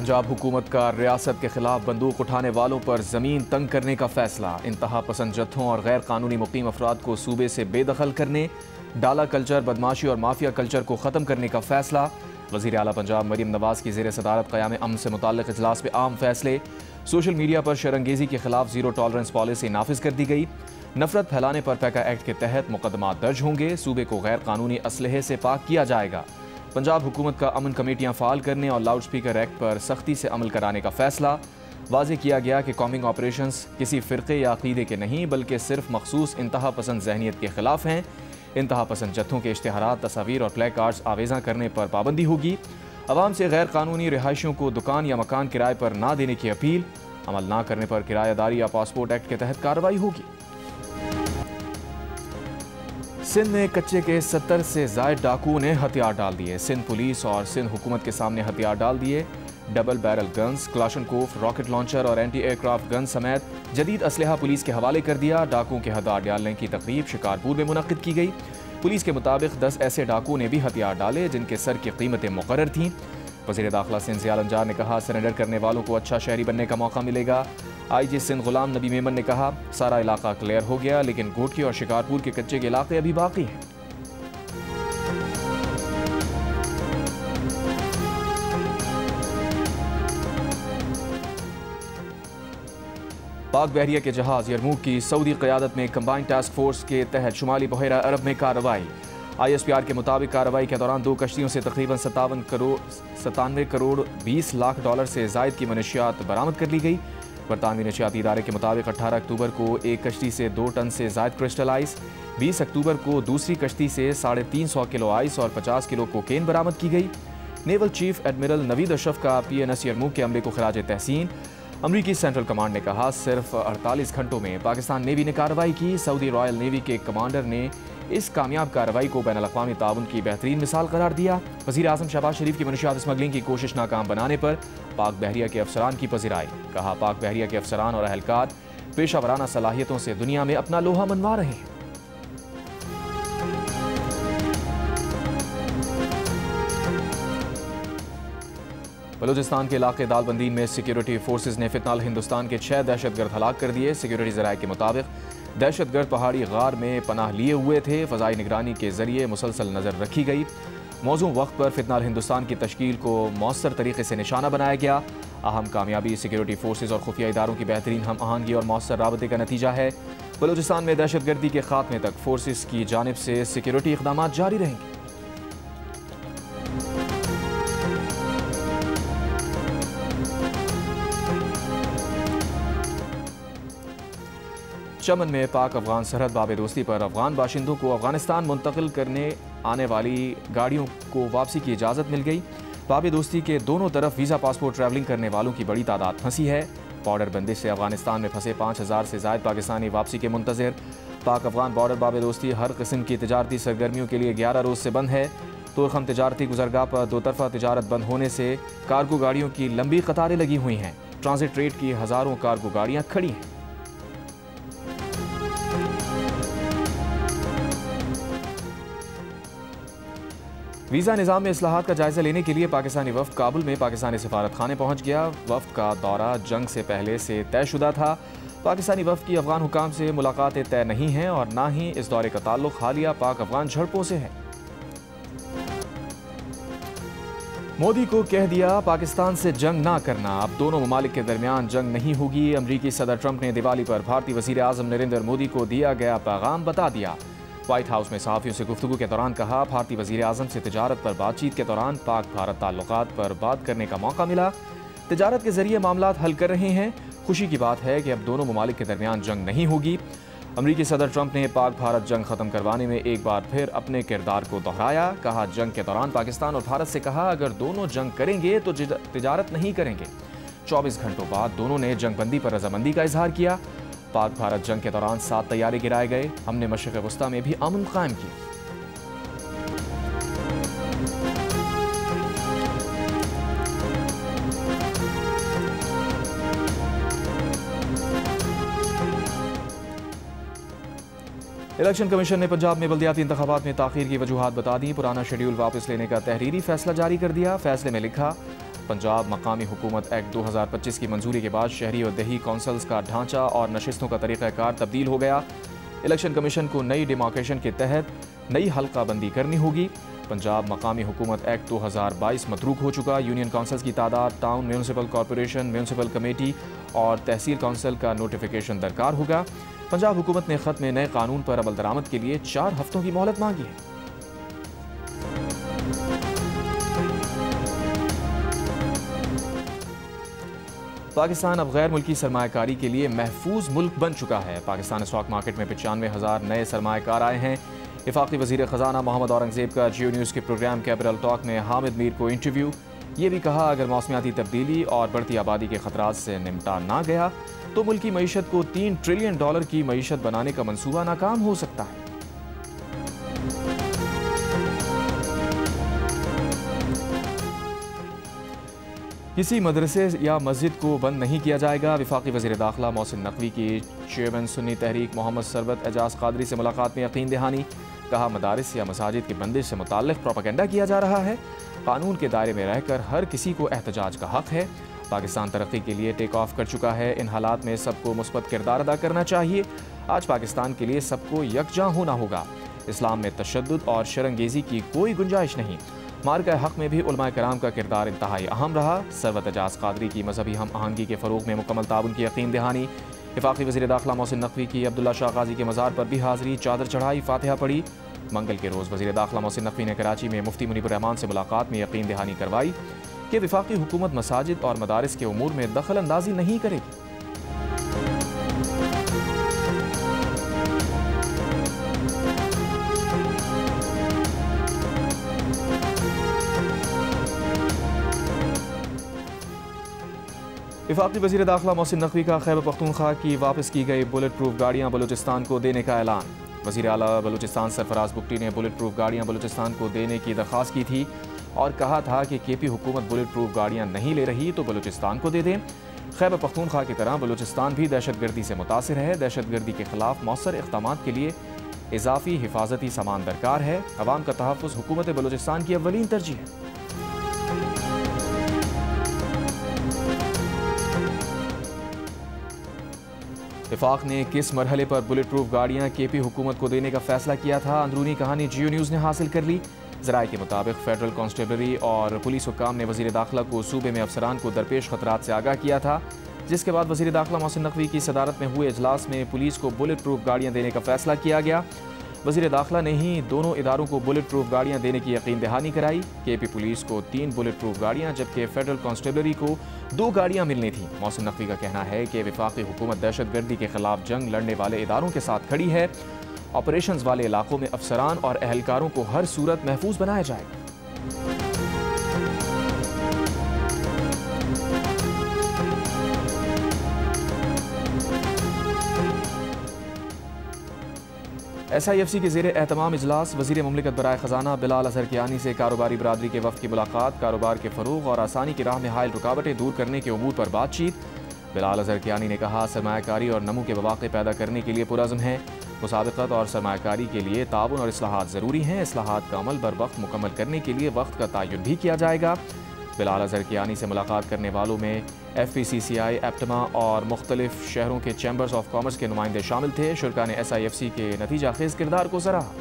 पंजाब हुकूमत का रियासत के खिलाफ बंदूक उठाने वालों पर ज़मीन तंग करने का फैसला। इंतहा पसंद जत्थों और गैर कानूनी मुकीम अफराद को सूबे से बेदखल करने, डाला कल्चर, बदमाशी और माफिया कल्चर को ख़त्म करने का फैसला। वज़ीर आला पंजाब मरीम नवाज़ की ज़ेर सदारत क़याम अमन से मुताल्लिक़ इजलास में आम फैसले। सोशल मीडिया पर शरंगेज़ी के खिलाफ ज़ीरो टॉलरेंस पॉलिसी नाफिज कर दी गई। नफरत फैलाने पर पैका एक्ट के तहत मुकदमा दर्ज होंगे। सूबे को गैर कानूनी असलहे से पाक किया जाएगा। पंजाब हुकूमत का अमन कमेटियां फ़ाल करने और लाउड स्पीकर एक्ट पर सख्ती से अमल कराने का फैसला। वाज़ेह किया गया कि कॉम्बिंग ऑपरेशंस किसी फ़िरक़े या अक़ीदे के नहीं बल्कि सिर्फ मखसूस इंतहा पसंद जहनीत के खिलाफ हैं। इंतहा पसंद जत्थों के इश्तिहारात, तस्वीर और प्ले कार्ड्स आवेज़ा करने पर पाबंदी होगी। अवाम से गैर कानूनी रिहायशियों को दुकान या मकान किराए पर ना देने की अपील। अमल ना करने पर किरायादारी या पासपोर्ट एक्ट के तहत कार्रवाई होगी। सिंध में कच्चे के 70 से ज़ायद डाकुओं ने हथियार डाल दिए। सिंध पुलिस और सिंध हुकूमत के सामने हथियार डाल दिए। Double barrel guns, Kalashnikov, rocket launcher और एंटी एयरक्राफ्ट गन समेत जदीद असलहा पुलिस के हवाले कर दिया। डाकुओं के हथियार डालने की तकरीब शिकारपुर में मुनक्किद की गई। पुलिस के मुताबिक 10 ऐसे डाकुओं ने भी हथियार डाले जिनके सर की कीमतें मुकर्रर थीं। वज़ीर दाखिला सिंध ज़िया लंजार ने कहा, सरेंडर करने वालों को अच्छा शहरी बनने का मौका मिलेगा। IG सिंध गुलाम नबी मेमन ने कहा, सारा इलाका क्लियर हो गया लेकिन घोटकी और शिकारपुर के कच्चे के इलाके अभी बाकी हैं। पाक बहरिया के जहाज यरमूक की सऊदी क़यादत में कंबाइंड टास्क फोर्स के तहत शुमाली बहरा अरब में कार्रवाई। ISPR के मुताबिक कार्रवाई के दौरान 2 कश्तियों से तकरीबन 97 करोड़ 20 लाख डॉलर से ज़ायद की मनशियात बरामद कर ली गई। बरतानवी नशियाती इदारे के मुताबिक 18 अक्टूबर को एक कश्ती से 2 टन से ज़ायद क्रिस्टल आइस, 20 अक्टूबर को दूसरी कश्ती से 350 किलो आइस और 50 किलो कोकेन बरामद की गई। Naval chief admiral Naveed Ashraf का PNS यरमूक के हमले को खराज तहसीन। अमरीकी सेंट्रल कमांड ने कहा, सिर्फ 48 घंटों में पाकिस्तान नेवी ने कार्रवाई की। सऊदी रॉयल नेवी के कमांडर ने इस कामयाब कार्रवाई को बैनुल-अक़वामी ताउन की बेहतरीन मिसाल करार दिया। वज़ीर आज़म शहबाज शरीफ की मनशियात स्मगलिंग की कोशिश नाकाम बनाने पर पाक बहरिया के अफसरान की पज़िराई। कहा, पाक बहरिया के अफसरान और अहलकार पेशा वराना सलाहियतों से दुनिया में अपना लोहा मनवा रहे हैं। बलूचिस्तान के इलाके दालबंदीन में सिक्योरिटी फोर्सेज ने फितनाल हिंदुस्तान के 6 दहशतगर्द हलाक कर दिए। सिक्योरिटी ज़राए के मुताबिक दहशतगर्द पहाड़ी गार में पनाह लिए हुए थे। फ़ज़ाई निगरानी के जरिए मुसलसल नज़र रखी गई। मौजूद वक्त पर फितनाल हिंदुस्तान की तश्कील को मौसर तरीके से निशाना बनाया गया। अहम कामयाबी सिक्योरिटी फोर्सेज और खुफिया इदारों की बेहतरीन हम आहंगी और मौसर राबते का नतीजा है। बलूचिस्तान में दहशतगर्दी के खात्मे तक फोर्सेज की जानिब से सिक्योरिटी इक़दाम जारी रहेंगे। चमन में पाक अफगान सरहद बाब दोस्ती पर अफगान बाशिंदों को अफगानिस्तान मुंतकिल करने आने वाली गाड़ियों को वापसी की इजाज़त मिल गई। बाब दोस्ती के दोनों तरफ वीज़ा पासपोर्ट ट्रैवलिंग करने वालों की बड़ी तादाद फंसी है। बॉर्डर बंदिश से अफगानिस्तान में फंसे 5000 से ज़ायद पाकिस्तानी वापसी के मुंतज़िर। पाक अफगान बॉर्डर बाब दोस्ती हर किस्म की तजारती सरगर्मियों के लिए 11 रोज़ से बंद है। तुरखम तजारती गुजरगाह पर 2 तरफ़ा तजारत बंद होने से कार्गो गाड़ियों की लंबी कतारें लगी हुई हैं। ट्रांजिट ट्रेड की हज़ारों कार्गो गाड़ियाँ खड़ी हैं। वीज़ा निज़ाम में इस्लाहात का जायज़ा लेने के लिए पाकिस्तानी वफ़द काबुल में पाकिस्तानी सफारत खाने पहुँच गया। वफ़द का दौरा जंग से पहले से तयशुदा था। पाकिस्तानी वफ़द की अफ़गान हुकाम से मुलाकातें तय नहीं हैं और ना ही इस दौरे का ताल्लुक़ हालिया पाक अफ़गान झड़पों से है। मोदी को कह दिया, पाकिस्तान से जंग ना करना। अब दोनों ममालिक के दरमियान जंग नहीं होगी। अमरीकी सदर ट्रंप ने दिवाली पर भारतीय वज़ीर आज़म नरेंद्र मोदी को दिया गया पैगाम बता दिया। व्हाइट हाउस में सहाफ़ियों से गुफ्तगू के दौरान कहा, भारतीय वज़ीर आज़म से तिजारत पर बातचीत के दौरान पाक भारत ताल्लुकात पर बात करने का मौका मिला। तिजारत के जरिए मामलात हल कर रहे हैं। खुशी की बात है कि अब दोनों ममालिक के दरमियान जंग नहीं होगी। अमरीकी सदर ट्रंप ने पाक भारत जंग ख़त्म करवाने में एक बार फिर अपने किरदार को दोहराया। कहा, जंग के दौरान पाकिस्तान और भारत से कहा, अगर दोनों जंग करेंगे तो तिजारत नहीं करेंगे। 24 घंटों बाद दोनों ने जंगबंदी पर रजामंदी का इजहार किया। पाक भारत जंग के दौरान 7 तैयारे गिराए गए। हमने मशरिक़ वस्ता में भी अमन कायम किया। इलेक्शन कमीशन ने पंजाब में बल्दियाती इंतखाबात में ताख़ीर की वजूहात बता दी। पुराना शेड्यूल वापस लेने का तहरीरी फैसला जारी कर दिया। फैसले में लिखा, पंजाब मकामी हुकूमत एक्ट 2025 की मंजूरी के बाद शहरी और देही कौंसल्स का ढांचा और नशिस्तों का तरीक़ाकार तब्दील हो गया। इलेक्शन कमीशन को नई डिमार्केशन के तहत नई हल्का बंदी करनी होगी। पंजाब मकामी हुकूमत एक्ट 2022 मतरूक हो चुका। यूनियन काउंसिल्स की तादाद, town municipal corporation, municipal committee और तहसील काउंसिल का नोटिफिकेशन दरकार होगा। पंजाब हुकूमत ने ख़त में नए कानून पर अमल दरामद के लिए 4 हफ्तों की मोहलत मांगी है। पाकिस्तान अब गैर मुल्की सरमायाकारी के लिए महफूज मुल्क बन चुका है। पाकिस्तान स्टॉक मार्केट में 95,000 नए सरमायाकार आए हैं। वफाकी वज़ीर ख़जाना मोहम्मद औरंगज़ेब का जियो न्यूज़ के प्रोग्राम कैपिटल टॉक में हामिद मीर को इंटरव्यू। ये भी कहा, अगर मौसमियाती तब्दीली और बढ़ती आबादी के खतरात से निपटा ना गया तो मुल्क की मईशत को $3 ट्रिलियन की मईशत बनाने का मंसूबा नाकाम हो सकता है। किसी मदरसे या मस्जिद को बंद नहीं किया जाएगा। वफाकी वज़ीर दाखिला मोहसिन नकवी की चेयरमैन सुन्नी तहरीक मोहम्मद सरबत एजाज कादरी से मुलाकात में यकीन दहानी। कहा, मदारिस या मसाजिद की बंदिश से मुताल्लिक़ प्रोपेगेंडा किया जा रहा है। कानून के दायरे में रहकर हर किसी को एहतजाज का हक है। पाकिस्तान तरक्की के लिए टेक ऑफ कर चुका है। इन हालात में सबको मुस्बत किरदार अदा करना चाहिए। आज पाकिस्तान के लिए सबको यकजा होना होगा। इस्लाम में तशद्दुद और शरंगेज़ी की कोई गुंजाइश नहीं। मार्का हक में भी उलमाए कराम का किरदार इंतहाई अहम रहा। सरवत एजाज कादरी की मजहबी हम आहंगी के फ़रोग़ में मुकम्मल ताउन की यकीन दहानी। वफाकी वज़ीर दाखिला मोहसिन नकवी की अब्दुल्ला शाह गाजी के मज़ार पर भी हाज़री, चादर चढ़ाई, फातिहा पढ़ी। मंगल के रोज़ वज़ीर दाखिला मोहसिन नकवी ने कराची में मुफ्ती मुनीबुर रहमान से मुलाकात में यकीन दहानी करवाई कि वफाकी हुकूमत मसाजिद और मदारिस के उमूर में दखल अंदाजी नहीं करेगी। वफाकी वज़ीर दाखिला मोहसिन नकवी का खैबर पख्तूनख्वा की वापस की गई बुलेट प्रूफ गाड़ियाँ बलूचिस्तान को देने का ऐलान। वज़ीर आला बलूचिस्तान सरफराज बुगटी ने बुलेट प्रूफ गाड़ियाँ बलूचिस्तान को देने की दरख्वास्त की थी और कहा था कि केपी हुकूमत बुलेट प्रूफ गाड़ियाँ नहीं ले रही तो बलूचिस्तान को दे दें। खैबर पख्तूनख्वा की तरह बलूचिस्तान भी दहशतगर्दी से मुतासिर है। दहशतगर्दी के खिलाफ मौसर इक़दामात के लिए इजाफी हिफाजती सामान दरकार है। अवाम का तहफ़्फ़ुज़ हुकूमत बलूचिस्तान की अव्वलीन तरजीह है। वफाक ने किस मरहले पर बुलेट प्रूफ गाड़ियाँ केपी हुकूमत को देने का फैसला किया था? अंदरूनी कहानी जियो न्यूज़ ने हासिल कर ली। ज़राए के मुताबिक फेडरल कांस्टेबलरी और पुलिस हुक्काम ने वज़ीर दाखिला को सूबे में अफसरान को दरपेश खतरात से आगाह किया था, जिसके बाद वज़ीर दाखिला मोहसिन नकवी की सदारत में हुए इजलास में पुलिस को बुलेट प्रूफ गाड़ियाँ देने का फैसला किया गया। वज़ीर दाखिला ने ही दोनों इदारों को बुलेट प्रूफ गाड़ियाँ देने की यकीन दहानी कराई। केपी पुलिस को 3 बुलेट प्रूफ गाड़ियाँ जबकि फेडरल कांस्टेबलरी को 2 गाड़ियाँ मिलनी थी। मोहसिन नकवी का कहना है कि वफाकी हुकूमत दहशतगर्दी के खिलाफ जंग लड़ने वाले इदारों के साथ खड़ी है। ऑपरेशंस वाले इलाकों में अफसरान और अहलकारों को हर सूरत महफूज बनाया जाएगा। SIFC के ज़ेरे एहतमाम इजलास वज़ीर मुमलिकत बराए ख़जाना बिलाल अज़हर कियानी से कारोबारी बरादरी के वफ़द की मुलाकात। कारोबार के फ़रोग़ और आसानी की राह में हायल रुकावटें दूर करने के उमूर पर बातचीत। बिलाल अज़हर कियानी ने कहा, सरमायाकारी और नमू के मौक़े पैदा करने के लिए पुरज़्म है। मुसाबक़त और सरमायाकारी के लिए ताउन और इस्लाहात ज़रूरी हैं। इस्लाहात का अमल बर वक्त मुकम्मल करने के लिए वक्त का तयन भी किया जाएगा। बिलाल अज़हर कियानी से मुलाकात करने वालों में FPCCI, एप्टमा और मुख्तलिफ शहरों के चैम्बर्स ऑफ कॉमर्स के नुमाइंदे शामिल थे। शुरका ने SIFC के नतीजा खेज़ किरदार को सराहा।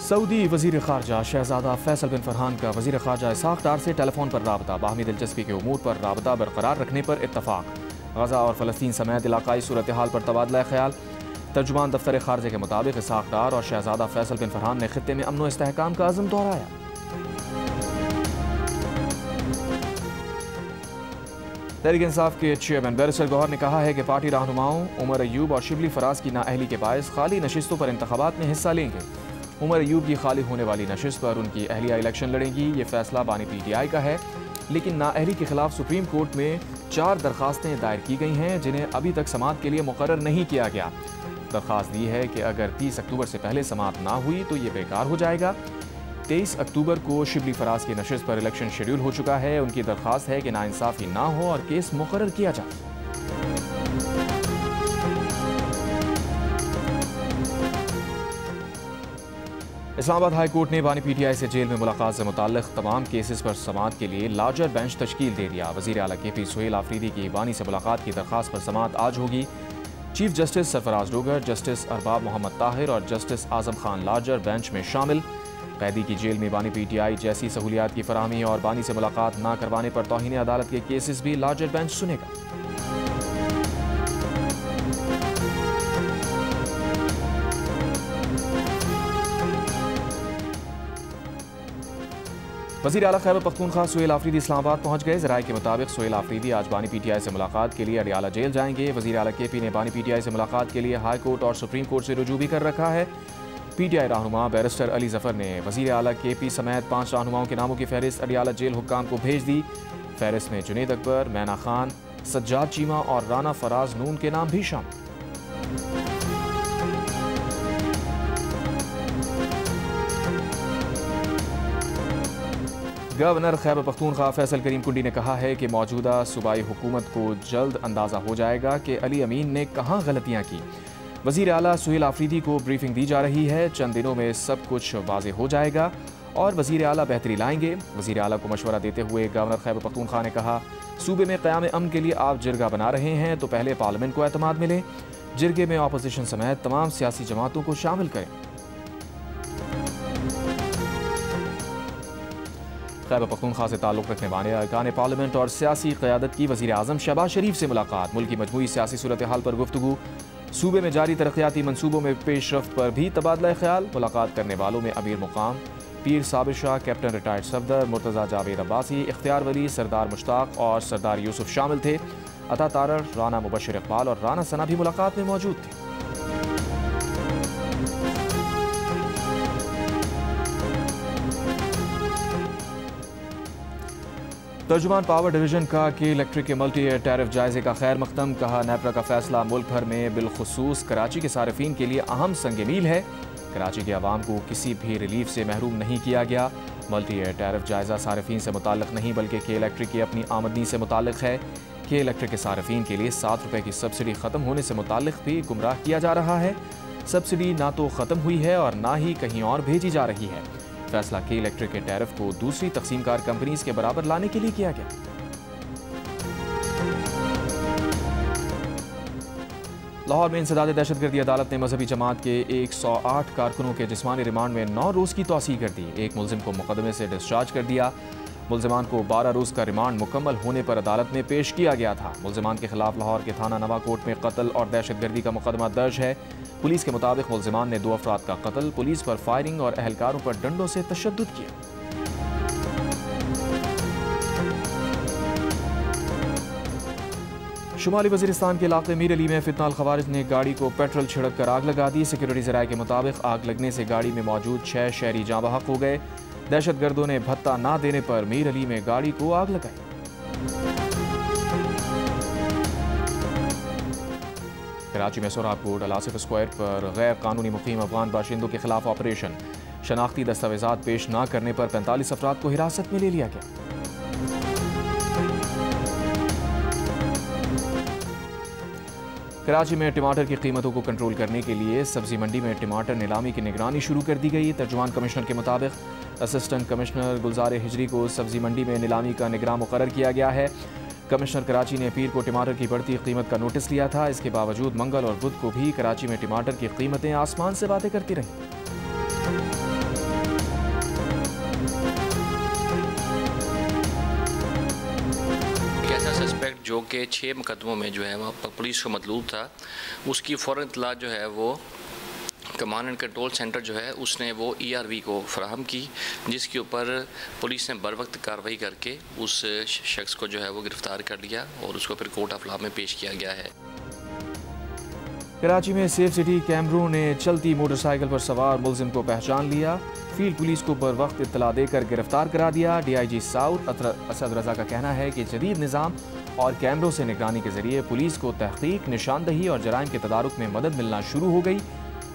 सऊदी वज़ीर ख़ारजा शहज़ादा फैसल बिन फरहान का वज़ीर ख़ारजा इसहाक़ डार से टेलीफोन पर राबता। बाहमी दिलचस्पी के उमूर पर राबता बरकरार रखने पर इत्तफ़ाक़। गज़ा और फ़लस्तीन समेत इलाक़ाई सूरत हाल पर तबादला ख़याल। तर्जुमान दफ्तर ख़ारजा के मुताबिक इसहाक़ डार और शहज़ादा फैसल बिन फरहान ने ख़ित्ते में अमन व इस्तेहकाम का अज़्म दोहराया। तहरीक इंसाफ के चेयरमैन बैरिस्टर गौहर ने कहा है कि पार्टी रहनुमाओं उमर अयूब और शिबली फराज की नाअहली के बायस खाली नशिस्तों पर इंतखाबात में हिस्सा लेंगे। उमर अयूब की खाली होने वाली नशिस्त पर उनकी अहलिया इलेक्शन लड़ेंगी। ये फैसला बानी PTI का है, लेकिन नाअहली के खिलाफ सुप्रीम कोर्ट में 4 दरखास्तें दायर की गई हैं जिन्हें अभी तक समाअत के लिए मुकर्रर नहीं किया गया। दरख्वास्त दी है कि अगर 30 अक्टूबर से पहले समाअत ना हुई तो ये बेकार हो जाएगा। 23 अक्टूबर को शिबली फराज की नशिस्त पर इलेक्शन शेड्यूल हो चुका है। उनकी दरख्वास्त है कि नाइंसाफ़ी ना हो और केस मुकर्रर किया जाए। इस्लामाबाद हाई कोर्ट ने बानी PTI से जेल में मुलाकात से मुताल्लिक तमाम केसेस पर समाअत के लिए लार्जर बेंच तश्कील दे दिया। वज़ीर आला KP सुहेल आफरीदी की बानी से मुलाकात की दरख्वास्त पर समाअत आज होगी। Chief justice Sarfaraz Dogar, justice Arbab Mohammad Tahir और justice Azam Khan larger bench में शामिल। कैदी की जेल में बानी PTI जैसी सहूलियात की फराहमी और बानी से मुलाकात न करवाने पर तौहीन अदालत के केसेस भी लार्जर बेंच सुनेगा। वज़ीर आला खैबर पख्तूनख्वा सुहेल आफरीदी इस्लामाबाद पहुंच गए। ज़राए के मुताबिक सुहेल आफरीदी आज बानी PTI से मुलाकात के लिए अडियाला जेल जाएंगे। वज़ीर आला KP ने बानी PTI से मुलाकात के लिए हाई कोर्ट और सुप्रीम कोर्ट से रुजू भी कर रखा है। PTI रहनुमा बैरिस्टर अली जफर ने वज़ीर आला KP समेत 5 रहनुमाओं के नामों की फहरिस्त अडियाला जेल हुक्काम को भेज दी। फहरिस्त में जुनेद अकबर, मैना खान, सज्जाद चीमा और राना फराज नून के नाम भी शामिल। गवर्नर खैबर पख्तूनख्वा फैसल करीम कुंडी ने कहा है कि मौजूदा सूबाई हुकूमत को जल्द अंदाज़ा हो जाएगा कि अली अमीन ने कहाँ गलतियाँ की। वज़ीर आला सुहेल आफरीदी को ब्रीफिंग दी जा रही है। चंद दिनों में सब कुछ वाज़ेह हो जाएगा और वज़ीर आला बेहतरी लाएंगे। वज़ीर आला को मशवरा देते हुए गवर्नर खैबर पख्तूनख्वा ने कहा, सूबे में क़याम अमन के लिए आप जिरगा बना रहे हैं तो पहले पार्लियामेंट को एतमाद मिले। जिरगे में अपोजिशन समेत तमाम सियासी जमातों को शामिल करें। खैबर पख्तूनख्वा से ताल्लुक़ रखने वाले अरकान पार्लियामेंट और सियासी क़यादत की वज़ीर आज़म शहबाज शरीफ से मुलाकात। मुल्क की मजमूई सियासी सूरत हाल पर गुफ्तगू। सूबे में जारी तरक्याती मनसूबों में पेशरफ्त पर भी तबादला ख्याल। मुलाकात करने वालों में अमीर मुकाम, पीर साबिर शाह, कैप्टन रिटायर्ड सफदर, मुर्तज़ा जावेद अब्बासी, इख्तियार वली, सरदार मुश्ताक और सरदार यूसुफ शामिल थे। अता तारड़, राना मुबशर इकबाल और राना सना भी मुलाकात में मौजूद थे। तर्जुमान पावर डिवीजन का कि इलेक्ट्रिक के मल्टी एयर टैरिफ जायजे का खैर मकदम। कहा, नेपरा का फैसला मुल्क भर में बिलखुसूस कराची के सारिफीन के लिए अहम संग मील है। कराची के अवाम को किसी भी रिलीफ से महरूम नहीं किया गया। मल्टी एयर टैरिफ जायजा सारिफीन से मुताल्लिक नहीं बल्कि के इलेक्ट्रिक की अपनी आमदनी से मुताल्लिक है। के इलेक्ट्रिक के सारिफीन के लिए 7 रुपये की सब्सिडी ख़त्म होने से मुताल्लिक भी गुमराह किया जा रहा है। सब्सिडी ना तो ख़त्म हुई है और ना ही कहीं और भेजी जा रही है। फैसला के इलेक्ट्रिक के टैरिफ को दूसरी तकसीमकार कंपनीज के बराबर लाने के लिए किया गया। लाहौर में इंसदाद दहशतगर्दी अदालत ने मजहबी जमात के 108 कारकुनों के जिस्मानी रिमांड में 9 रोज़ की तौसीह कर दी। एक मुलजिम को मुकदमे से डिस्चार्ज कर दिया। मुलजिमान को 12 रोज़ का रिमांड मुकम्मल होने पर अदालत में पेश किया गया था। मुलजिमान के खिलाफ लाहौर के थाना नवाकोट में कत्ल और दहशतगर्दी का मुकदमा दर्ज है। पुलिस के मुताबिक मुलजिमान ने 2 अफराद का कत्ल, पुलिस पर फायरिंग और अहलकारों पर डंडों से तशद्दुद किया। शुमाली वज़ीरिस्तान के इलाके मीर अली में फितना अल खवारिज ने गाड़ी को पेट्रोल छिड़क कर आग लगा दी। सिक्योरिटी ज़राए के मुताबिक आग लगने से गाड़ी में मौजूद 6 शहरी जाँ बहक हो गए। दहशतगर्दों ने भत्ता ना देने पर मीर अली में गाड़ी को आग लगाई। कराची में सोहराबकोट अलासिफ स्क्वायर पर गैर कानूनी मुकीम अफगान बाशिंदों के खिलाफ ऑपरेशन। शनाख्ती दस्तावेजात पेश न करने पर 45 अफराद को हिरासत में ले लिया गया। कराची में टमाटर की कीमतों को कंट्रोल करने के लिए सब्जी मंडी में टमाटर नीलामी की निगरानी शुरू कर दी गई। तर्जुमान कमिश्नर के मुताबिक असिस्टेंट कमिश्नर गुलजार हिजरी को सब्जी मंडी में नीलामी का निगरान मुकर्रर किया गया है। कमिश्नर कराची ने पीर को टमाटर की बढ़ती कीमत का नोटिस लिया था। इसके बावजूद मंगल और बुध को भी कराची में टमाटर की कीमतें आसमान से बातें करती रहीं। सस्पेक्ट जो कि 6 मुकदमों में जो है वहाँ पर पुलिस को मतलूब था, उसकी फ़ौरन इत्तला जो है वो कमांड एंड कंट्रोल सेंटर जो है उसने वो ERV को फराहम की, जिसके ऊपर पुलिस ने बर वक्त कार्रवाई करके उस शख्स को जो है वो गिरफ़्तार कर लिया और उसको फिर कोर्ट ऑफ लॉ में पेश किया गया है। कराची में सेफ सिटी कैमरों ने चलती मोटरसाइकिल पर सवार मुलजिम को पहचान लिया। फील्ड पुलिस को बर वक्त इत्तला देकर गिरफ्तार करा दिया। DIG साउथ असद रजा का कहना है कि जदीद निज़ाम और कैमरों से निगरानी के जरिए पुलिस को तहकीक, निशानदही और जराइम के तदारुक में मदद मिलना शुरू हो गई।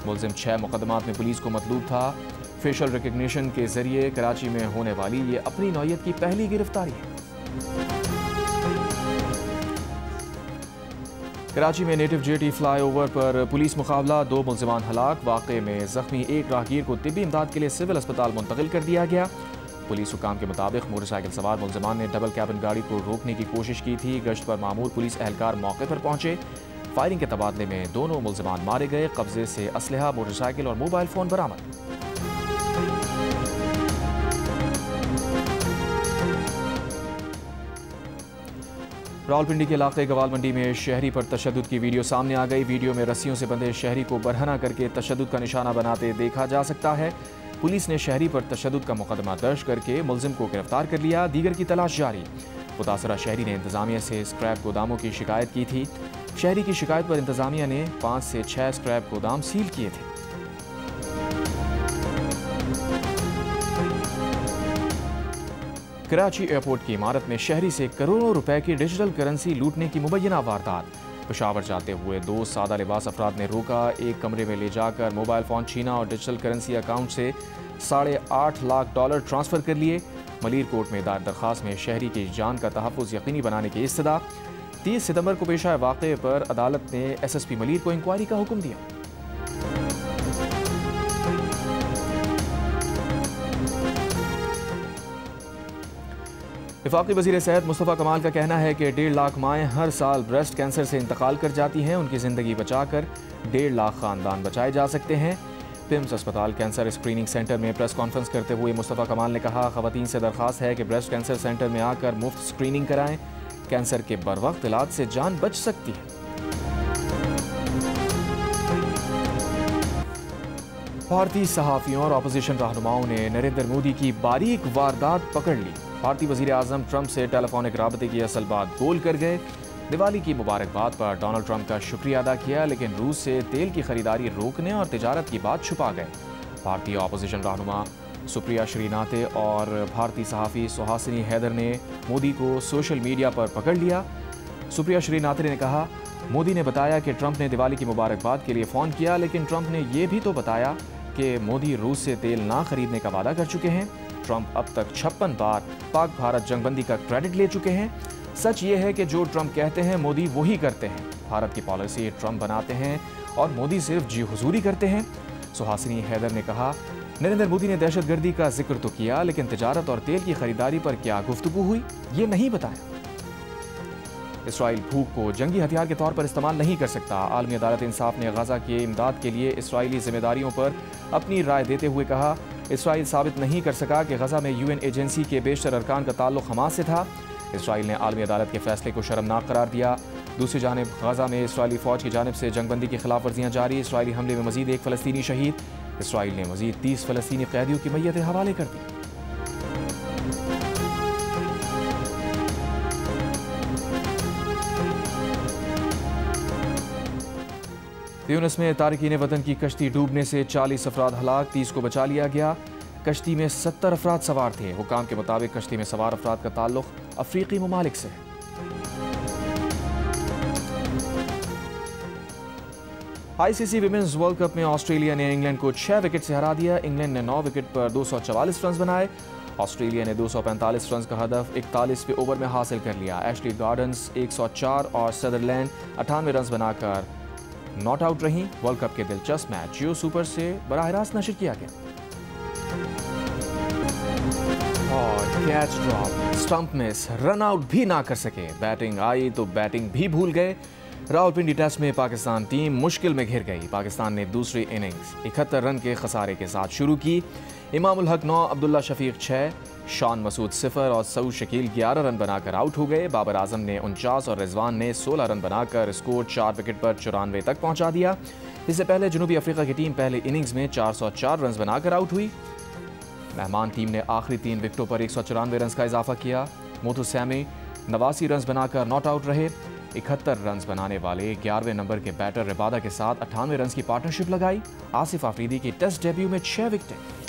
मुलजिम 6 मुकदमात में पुलिस को मतलूब था। फेशियल रिकग्निशन के जरिए कराची में होने वाली ये अपनी नौयत की पहली गिरफ्तारी है। कराची में नेटिव जेटी फ्लाईओवर पर पुलिस मुकाबला, 2 मुल्जिमान हलाक। वाक़े में जख्मी एक राहगीर को तिब्बी इमदाद के लिए सिविल अस्पताल मुंतकिल कर दिया गया। पुलिस हुकाम के मुताबिक मोटरसाइकिल सवार मुल्जिमान ने डबल कैबिन गाड़ी को रोकने की कोशिश की थी। गश्त पर मामूर पुलिस एहलकार मौके पर पहुंचे। फायरिंग के तबादले में दोनों मुल्जिमान मारे गए। कब्जे से असलहा, मोटरसाइकिल और मोबाइल फ़ोन बरामद। रावलपिंडी के इलाके गवाल मंडी में शहरी पर तशद्दुद की वीडियो सामने आ गई। वीडियो में रस्सियों से बंधे शहरी को बरहना करके तशद्दुद का निशाना बनाते देखा जा सकता है। पुलिस ने शहरी पर तशद्दुद का मुकदमा दर्ज करके मुलजिम को गिरफ्तार कर लिया। दीगर की तलाश जारी। मुतासरा शहरी ने इंतजामिया से स्क्रैप गोदामों की शिकायत की थी। शहरी की शिकायत पर इंतजामिया ने 5 से 6 स्क्रैप गोदाम सील किए थे। कराची एयरपोर्ट की इमारत में शहरी से करोड़ों रुपए की डिजिटल करेंसी लूटने की मुबैना वारदात। पेशावर जाते हुए 2 सादा लिबास अफराद ने रोका, एक कमरे में ले जाकर मोबाइल फ़ोन छीना और डिजिटल करेंसी अकाउंट से $8.5 लाख ट्रांसफ़र कर लिए। मलीर कोर्ट में दायर दरख्वास्त में शहरी की जान का तहफ़्फ़ुज़ यकीनी बनाने की इस्तदा। 30 सितंबर को पेश आए वाक़े पर अदालत ने SSP मलीर को इंक्वायरी का हुक्म दिया। वफाकी वज़ीर सेहत मुस्तफ़ा कमाल का कहना है कि 1.5 लाख माएँ हर साल ब्रेस्ट कैंसर से इंतकाल कर जाती हैं। उनकी ज़िंदगी बचाकर 1.5 लाख ख़ानदान बचाए जा सकते हैं। पिम्स अस्पताल कैंसर स्क्रीनिंग सेंटर में प्रेस कॉन्फ्रेंस करते हुए मुस्तफ़ा कमाल ने कहा, ख़वातीन से दरख्वास्त है कि ब्रेस्ट कैंसर सेंटर में आकर मुफ्त स्क्रीनिंग कराएं। कैंसर के बरवक्त इलाज से जान बच सकती है। भारतीय सहाफ़ियों और अपोजिशन रहनुमाओं ने नरेंद्र मोदी की बारीक वारदात पकड़ ली। भारतीय वज़ीर आज़म ट्रंप से टेलीफोनिक राबते की असल बात गोल कर गए। दिवाली की मुबारकबाद पर डोनाल्ड ट्रंप का शुक्रिया अदा किया, लेकिन रूस से तेल की खरीदारी रोकने और तिजारत की बात छुपा गए। भारतीय अपोजिशन रहनुमा सुप्रिया श्रीनाथे और भारतीय सहाफ़ी सुहासिनी हैदर ने मोदी को सोशल मीडिया पर पकड़ लिया। सुप्रिया श्रीनाथे ने कहा, मोदी ने बताया कि ट्रंप ने दिवाली की मुबारकबाद के लिए फ़ोन किया, लेकिन ट्रंप ने यह भी तो बताया कि मोदी रूस से तेल ना खरीदने का वादा कर चुके हैं। ट्रंप अब तक 56 बार पाक भारत जंगबंदी का क्रेडिट ले चुके हैं। सच ये है कि जो ट्रंप कहते हैं मोदी वही करते हैं। भारत की पॉलिसी ट्रंप बनाते हैं और मोदी सिर्फ जी हुजूरी करते हैं। सुहासिनी हैदर ने कहा, नरेंद्र मोदी ने दहशतगर्दी का जिक्र तो किया, लेकिन तिजारत और तेल की खरीदारी पर क्या गुफ्तगू हुई ये नहीं बताया। इसराइल भूख को जंगी हथियार के तौर पर इस्तेमाल नहीं कर सकता। आलमी अदालत इंसाफ ने गजा की इमदाद के लिए इसराइली जिम्मेदारियों पर अपनी राय देते हुए कहा, इसराइल साबित नहीं कर सका कि गजा में UN एजेंसी के बेशतर अरकान का ताल्लुक हमास से था। इसराइल ने आलमी अदालत के फैसले को शर्मनाक करार दिया। दूसरी जानिब गजा में इसराइली फ़ौज की जानिब से जंगबंदी की खिलाफ वर्जियाँ जारी। इसराइली हमले में मजीद 1 फ़लस्तीनी शहीद। इसराइल ने मजीद 30 फ़लस्तीनी कैदियों की मैयतें हवाले कर दी। यूनस में तारकीन वतन की कश्ती डूबने से 40 अफराद हलाक, 30 को बचा लिया गया। कश्ती में 70 अफराद सवार थे। हुकाम के मुताबिक कश्ती में सवार अफराद का ताल्लुक अफ्रीकी ममालिक से है। ICC विमेंस वर्ल्ड कप में ऑस्ट्रेलिया ने इंग्लैंड को 6 विकेट से हरा दिया। इंग्लैंड ने 9 विकेट पर 244 रन बनाए। ऑस्ट्रेलिया ने 245 रन का हदफ 41वें ओवर में हासिल कर लिया। एशली गार्डन्स 104 और सदरलैंड 98 रन बनाकर नॉट आउट रही। वर्ल्ड कप के दिलचस्प मैच जियो सुपर से बराह रास्त नशर किया गया। और catch drop, stump miss, run out भी ना कर सके। बैटिंग आई तो बैटिंग भी भूल गए। रावलपिंडी टेस्ट में पाकिस्तान टीम मुश्किल में घिर गई। पाकिस्तान ने दूसरी इनिंग्स 71 रन के खसारे के साथ शुरू की। इमामुल हक 9, अब्दुल्ला शफीक 6, शान मसूद 0 और सऊद शकील 11 रन बनाकर आउट हो गए। बाबर आजम ने 49 और रिजवान ने 16 रन बनाकर स्कोर 4 विकेट पर 94 तक पहुंचा दिया। इससे पहले जनूबी अफ्रीका की टीम पहले इनिंग्स में 404 रन बनाकर आउट हुई। मेहमान टीम ने आखिरी 3 विकेटों पर 194 रन का इजाफा किया। मोतू सैमी 89 रन बनाकर नॉट आउट रहे। 71 रन बनाने वाले 11वें नंबर के बैटर रिबादा के साथ 98 रन की पार्टनरशिप लगाई। आसिफ आफरीदी की टेस्ट डेब्यू में 6 विकेटें।